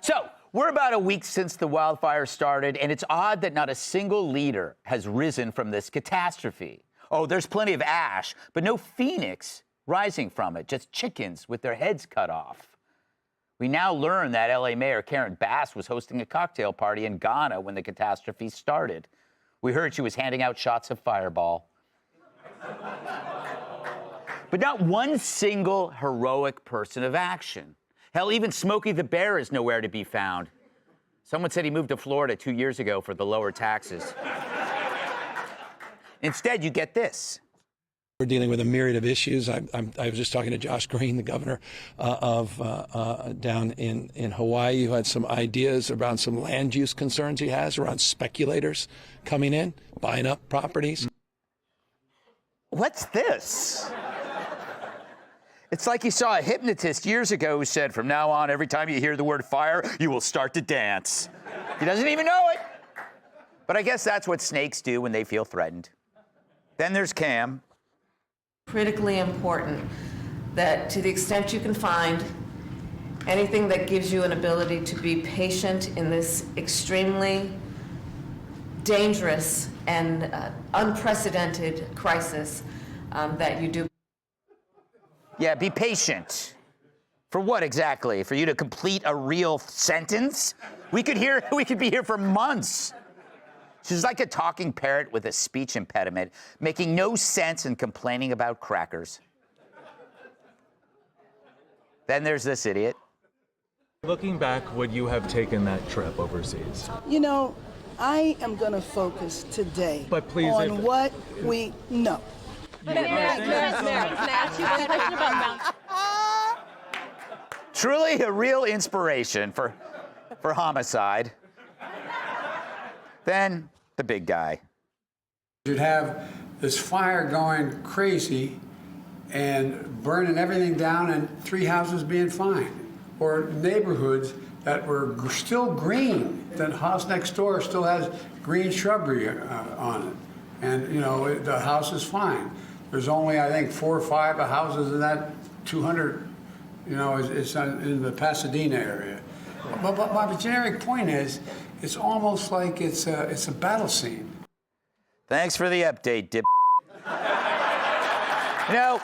So, we're about a week since the wildfire started, and it's odd that not a single leader has risen from this catastrophe. Oh, there's plenty of ash, but no phoenix rising from it, just chickens with their heads cut off. We now learn that LA Mayor Karen Bass was hosting a cocktail party in Ghana when the catastrophe started. We heard she was handing out shots of Fireball. But not one single heroic person of action. Hell, even Smokey the Bear is nowhere to be found. Someone said he moved to Florida 2 years ago for the lower taxes. Instead, you get this. We're dealing with a myriad of issues. I was just talking to Josh Green, the governor down in Hawaii, who had some ideas around some land use concerns he has around speculators coming in, buying up properties. What's this? It's like he saw a hypnotist years ago who said, from now on, every time you hear the word fire, you will start to dance. He doesn't even know it. But I guess that's what snakes do when they feel threatened. Then there's Cam. Critically important that to the extent you can find anything that gives you an ability to be patient in this extremely dangerous and unprecedented crisis, that you do. Yeah, be patient. For what exactly? For you to complete a real sentence? We could be here for months. She's like a talking parrot with a speech impediment, making no sense and complaining about crackers. Then there's this idiot. Looking back, would you have taken that trip overseas? You know, I am going to focus today on what we know. Can I ask you one question about Truly a real inspiration for homicide. Then the big guy. You'd have this fire going crazy and burning everything down and 3 houses being fine. Or neighborhoods that were still green. That house next door still has green shrubbery on it. And, you know, the house is fine. There's only, I think, 4 or 5 houses in that 200, you know, it's in the Pasadena area. But my generic point is, it's almost like it's a battle scene. Thanks for the update, dip. You know,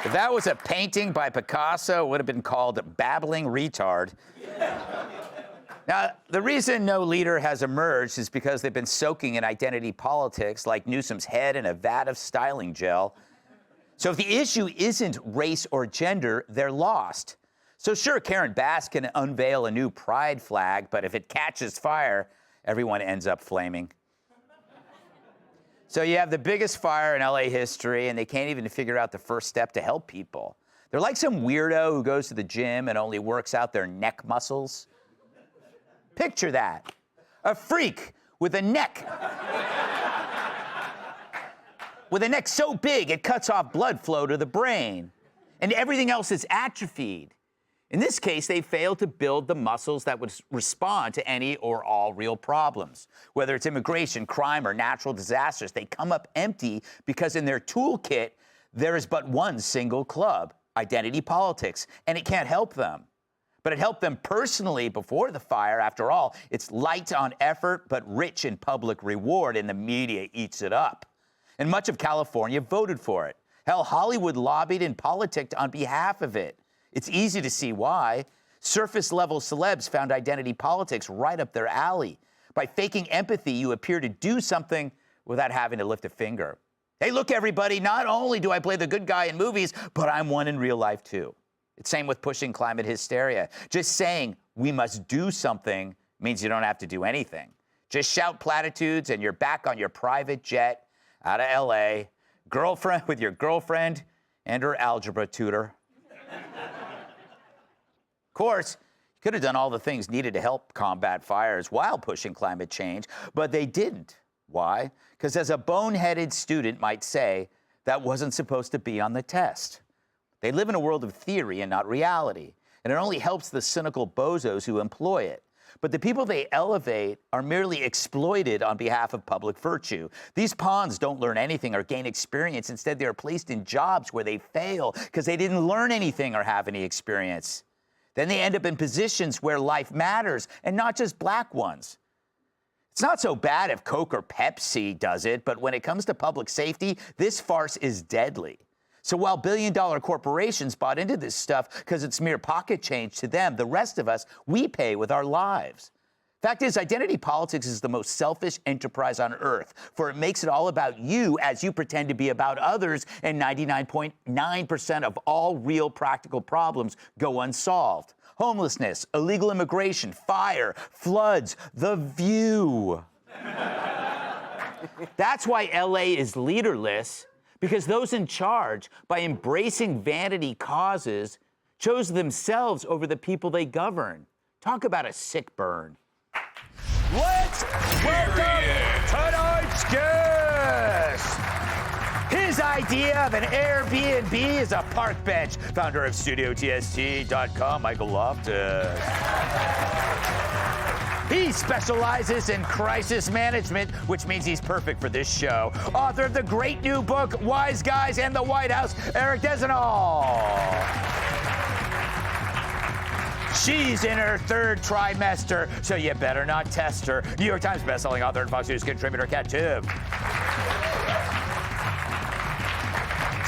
if that was a painting by Picasso, it would have been called Babbling Retard. Now, the reason no leader has emerged is because they've been soaking in identity politics like Newsom's head in a vat of styling gel. So if the issue isn't race or gender, they're lost. So sure, Karen Bass can unveil a new pride flag, but if it catches fire, everyone ends up flaming. So you have the biggest fire in LA history, and they can't even figure out the first step to help people. They're like some weirdo who goes to the gym and only works out their neck muscles. Picture that. A freak with a neck. With a neck so big it cuts off blood flow to the brain. And everything else is atrophied. In this case, they failed to build the muscles that would respond to any or all real problems. Whether it's immigration, crime, or natural disasters, they come up empty because in their toolkit, there is but one single club, identity politics, and it can't help them. But it helped them personally before the fire. After all, it's light on effort, but rich in public reward, and the media eats it up. And much of California voted for it. Hell, Hollywood lobbied and politicked on behalf of it. It's easy to see why. Surface-level celebs found identity politics right up their alley. By faking empathy, you appear to do something without having to lift a finger. Hey, look, everybody, not only do I play the good guy in movies, but I'm one in real life, too. It's same with pushing climate hysteria. Just saying we must do something means you don't have to do anything. Just shout platitudes and you're back on your private jet out of LA, girlfriend with your girlfriend and her algebra tutor. Of course, you could have done all the things needed to help combat fires while pushing climate change, but they didn't. Why? Because as a boneheaded student might say, that wasn't supposed to be on the test. They live in a world of theory and not reality, and it only helps the cynical bozos who employ it. But the people they elevate are merely exploited on behalf of public virtue. These pawns don't learn anything or gain experience. Instead, they are placed in jobs where they fail because they didn't learn anything or have any experience. Then they end up in positions where life matters, and not just black ones. It's not so bad if Coke or Pepsi does it, but when it comes to public safety, this farce is deadly. So while billion-dollar corporations bought into this stuff because it's mere pocket change to them, the rest of us, we pay with our lives. Fact is, identity politics is the most selfish enterprise on earth, for it makes it all about you as you pretend to be about others, and 99.9% of all real practical problems go unsolved. Homelessness, illegal immigration, fire, floods, the view. That's why LA is leaderless, because those in charge, by embracing vanity causes, chose themselves over the people they govern. Talk about a sick burn. Let's welcome tonight's guest. His idea of an Airbnb is a park bench. Founder of StudioTST.com, Michael Loftus. He specializes in crisis management, which means he's perfect for this show. Author of the great new book, Wise Guys and the White House, Eric Dezenall. She's in her third trimester, so you better not test her. New York Times bestselling author and Fox News contributor, Kat Tibb.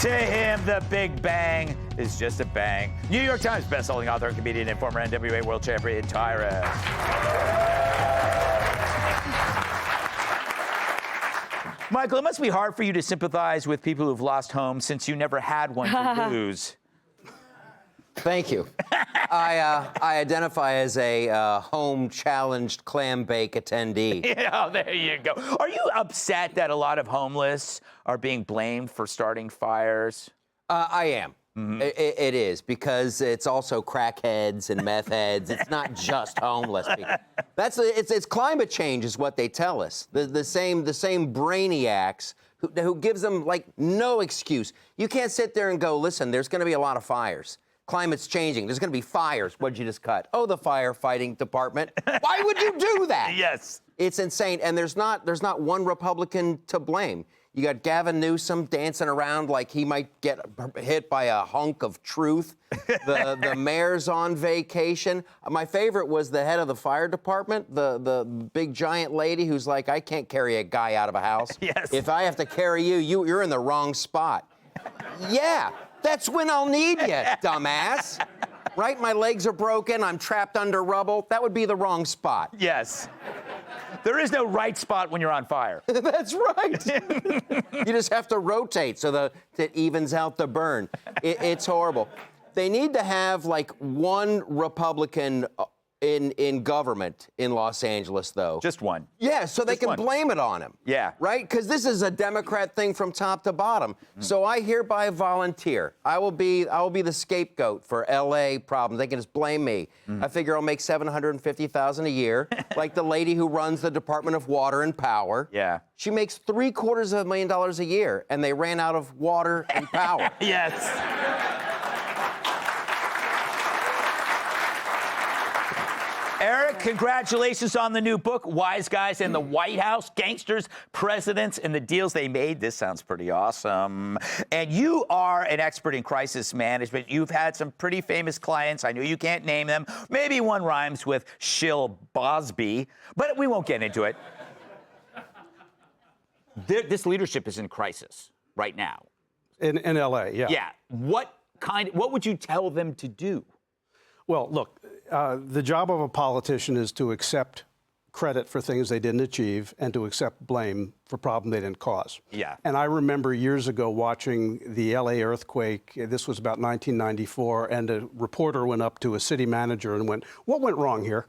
To him, the Big Bang is just a bang. New York Times bestselling author, comedian, and former NWA world champion, Tyrus. Michael, it must be hard for you to sympathize with people who've lost homes since you never had one to lose. Thank you. I identify as a home-challenged clam bake attendee. Yeah, there you go. Are you upset that a lot of homeless are being blamed for starting fires? I am. Mm-hmm. It is, because it's also crackheads and meth heads. It's not just homeless people. It's climate change is what they tell us. The same brainiacs who gives them, like, no excuse. You can't sit there and go, listen, there's going to be a lot of fires. Climate's changing. There's going to be fires. What'd you just cut? Oh, the firefighting department. Why would you do that? Yes. It's insane. And there's not one Republican to blame. You got Gavin Newsom dancing around like he might get hit by a hunk of truth. The mayor's on vacation. My favorite was the head of the fire department, the big giant lady who's like, I can't carry a guy out of a house. Yes. If I have to carry you, you're in the wrong spot. Yeah. That's when I'll need you, dumbass. Right? My legs are broken. I'm trapped under rubble. That would be the wrong spot. Yes. There is no right spot when you're on fire. That's right. You just have to rotate so that it evens out the burn. It's horrible. They need to have, like, one Republican in government in Los Angeles, though. Just one. Yeah, so they can blame it on him. Yeah. Right? Because this is a Democrat thing from top to bottom. So I hereby volunteer. I will be the scapegoat for LA problems. They can just blame me. I figure I'll make $750,000 a year, like the lady who runs the Department of Water and Power. Yeah. She makes $750,000 a year, and they ran out of water and power. Yes. Eric, congratulations on the new book, Wise Guys in the White House, Gangsters, Presidents, and the Deals They Made. This sounds pretty awesome. And you are an expert in crisis management. You've had some pretty famous clients. I know you can't name them. Maybe one rhymes with Shill Bosby, but we won't get into it. This leadership is in crisis right now. In L.A., yeah. Yeah. What would you tell them to do? Well, look, the job of a politician is to accept credit for things they didn't achieve and to accept blame for problems they didn't cause. Yeah. And I remember years ago watching the L.A. earthquake. This was about 1994, and a reporter went up to a city manager and went, "What went wrong here?"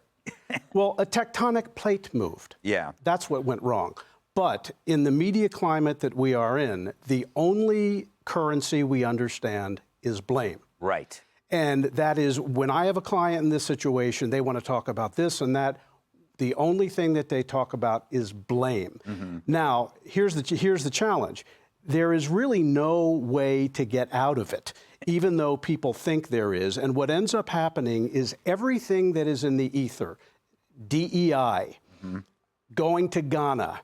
Well, a tectonic plate moved. Yeah. That's what went wrong. But in the media climate that we are in, the only currency we understand is blame. Right. And that is, when I have a client in this situation, they want to talk about this and that. The only thing that they talk about is blame. Mm-hmm. Now, here's the challenge. There is really no way to get out of it, even though people think there is. And what ends up happening is everything that is in the ether, DEI, going to Ghana,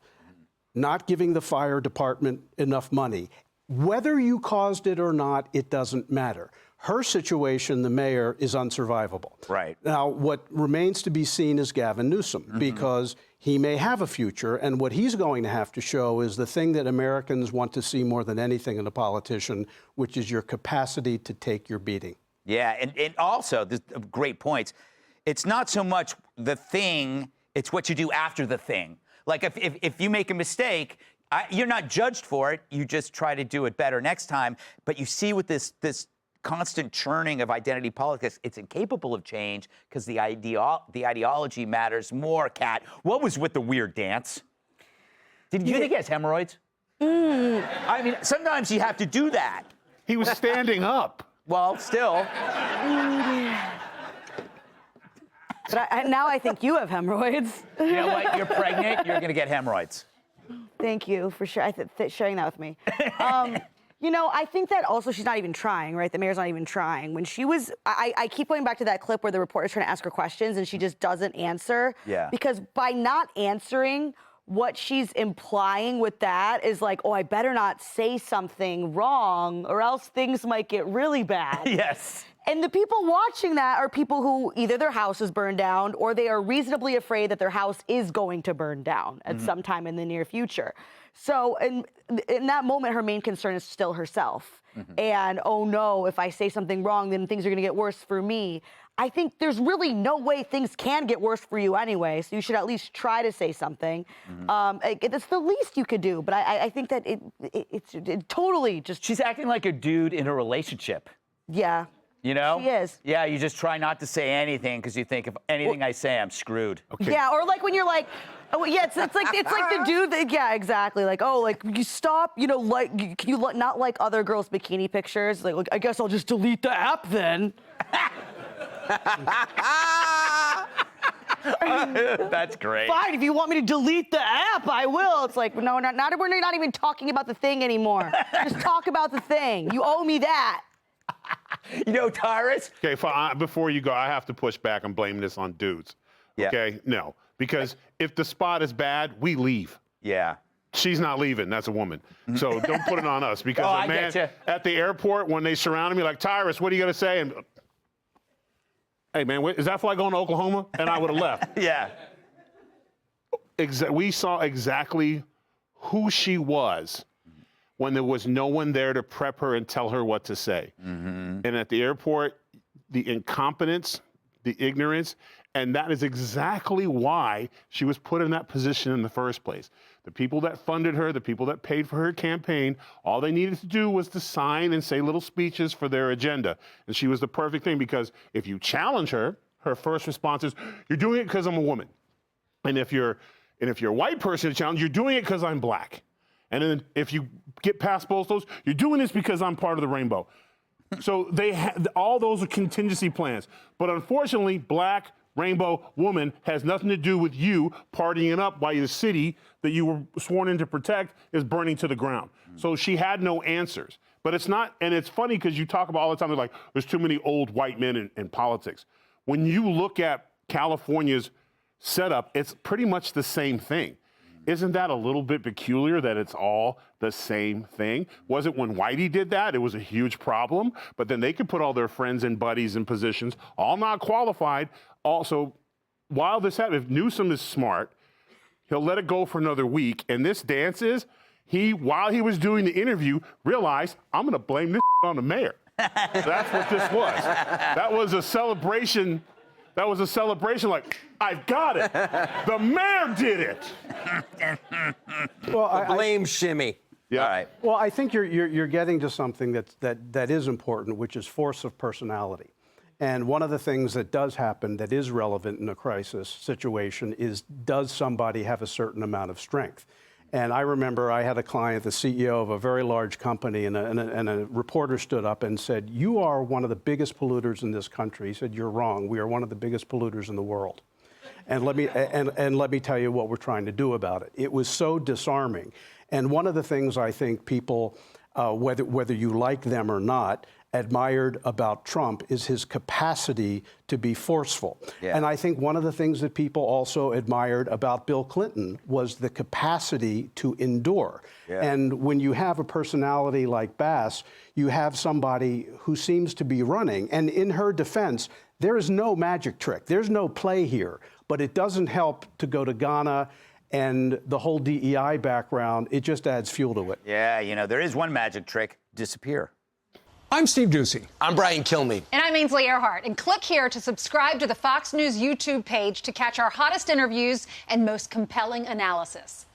not giving the fire department enough money. Whether you caused it or not, it doesn't matter. Her situation, the mayor, is unsurvivable. Right. Now, what remains to be seen is Gavin Newsom, because he may have a future, and what he's going to have to show is the thing that Americans want to see more than anything in a politician, which is your capacity to take your beating. Yeah, and also, this, great points. It's not so much the thing, it's what you do after the thing. Like, if you make a mistake, you're not judged for it. You just try to do it better next time. But you see with this constant churning of identity politics, it's incapable of change because the ideology matters more, Kat. What was with the weird dance? Did you think he has hemorrhoids? I mean, sometimes you have to do that. He was standing up. Well, still. But now I think you have hemorrhoids. You know what? You're pregnant, you're going to get hemorrhoids. Thank you for sharing that with me. You know, I think that also she's not even trying, right? The mayor's not even trying. When she was, I keep going back to that clip where the reporter's trying to ask her questions and she just doesn't answer. Yeah. Because by not answering, what she's implying with that is like, oh, I better not say something wrong or else things might get really bad. Yes. And the people watching that are people who either their house is burned down or they are reasonably afraid that their house is going to burn down at some time in the near future. So in that moment, her main concern is still herself. And, oh no, if I say something wrong, then things are going to get worse for me. I think there's really no way things can get worse for you anyway, so you should at least try to say something. It's the least you could do, but I think that it totally just... She's acting like a dude in a relationship. Yeah. You know? She is. Yeah, you just try not to say anything because you think if anything I say, I'm screwed. Okay. Yeah, or like when you're like, oh, yeah, it's like the dude that, yeah, exactly. Like, oh, like you stop, you know, like can you not like other girls' bikini pictures? Like, I guess I'll just delete the app then. That's great. Fine, if you want me to delete the app, I will. It's like, no, we're not even talking about the thing anymore. Just talk about the thing. You owe me that. You know, Tyrus? Okay, before you go, I have to push back and blame this on dudes. Yeah. Okay? No. Because if the spot is bad, we leave. Yeah. She's not leaving. That's a woman. So don't put it on us. Because Oh, a man at the airport, when they surrounded me like, Tyrus, what are you going to say? And, hey, man, is that flight going to Oklahoma? And I would have left. Yeah. We saw exactly who she was when there was no one there to prep her and tell her what to say. And at the airport, the incompetence, the ignorance, and that is exactly why she was put in that position in the first place. The people that funded her, the people that paid for her campaign, all they needed to do was to sign and say little speeches for their agenda. And she was the perfect thing because if you challenge her, her first response is, you're doing it because I'm a woman. And if you're a white person to challenge, you're doing it because I'm black. And then if you get past both those, you're doing this because I'm part of the rainbow. So all those are contingency plans. But unfortunately, black, rainbow, woman has nothing to do with you partying up while the city that you were sworn in to protect is burning to the ground. So she had no answers. But it's not, and it's funny because you talk about all the time, they're like, there's too many old white men in politics. When you look at California's setup, it's pretty much the same thing. Isn't that a little bit peculiar that it's all the same thing? Was it when Whitey did that? It was a huge problem, but then they could put all their friends and buddies in positions, all not qualified. Also, while this happened, if Newsom is smart, he'll let it go for another week. And this dance is, while he was doing the interview, realized, I'm gonna blame this on the mayor. That's what this was. That was a celebration. That was a celebration like, I've got it. The mayor did it. Well, blame shimmy. Yeah. All right. Well, I think you're getting to something that is important, which is force of personality. And one of the things that does happen that is relevant in a crisis situation is, does somebody have a certain amount of strength? And I remember I had a client, the CEO of a very large company, and a reporter stood up and said, you are one of the biggest polluters in this country. He said, you're wrong. We are one of the biggest polluters in the world. And let me tell you what we're trying to do about it. It was so disarming. And one of the things I think people, whether you like them or not, admired about Trump is his capacity to be forceful. Yeah. And I think one of the things that people also admired about Bill Clinton was the capacity to endure. Yeah. And when you have a personality like Bass, you have somebody who seems to be running. And in her defense, there is no magic trick. There's no play here. But it doesn't help to go to Ghana and the whole DEI background. It just adds fuel to it. Yeah, you know, there is one magic trick: disappear. I'm Steve Doocy. I'm Brian Kilmeade. And I'm Ainsley Earhart. And click here to subscribe to the Fox News YouTube page to catch our hottest interviews and most compelling analysis.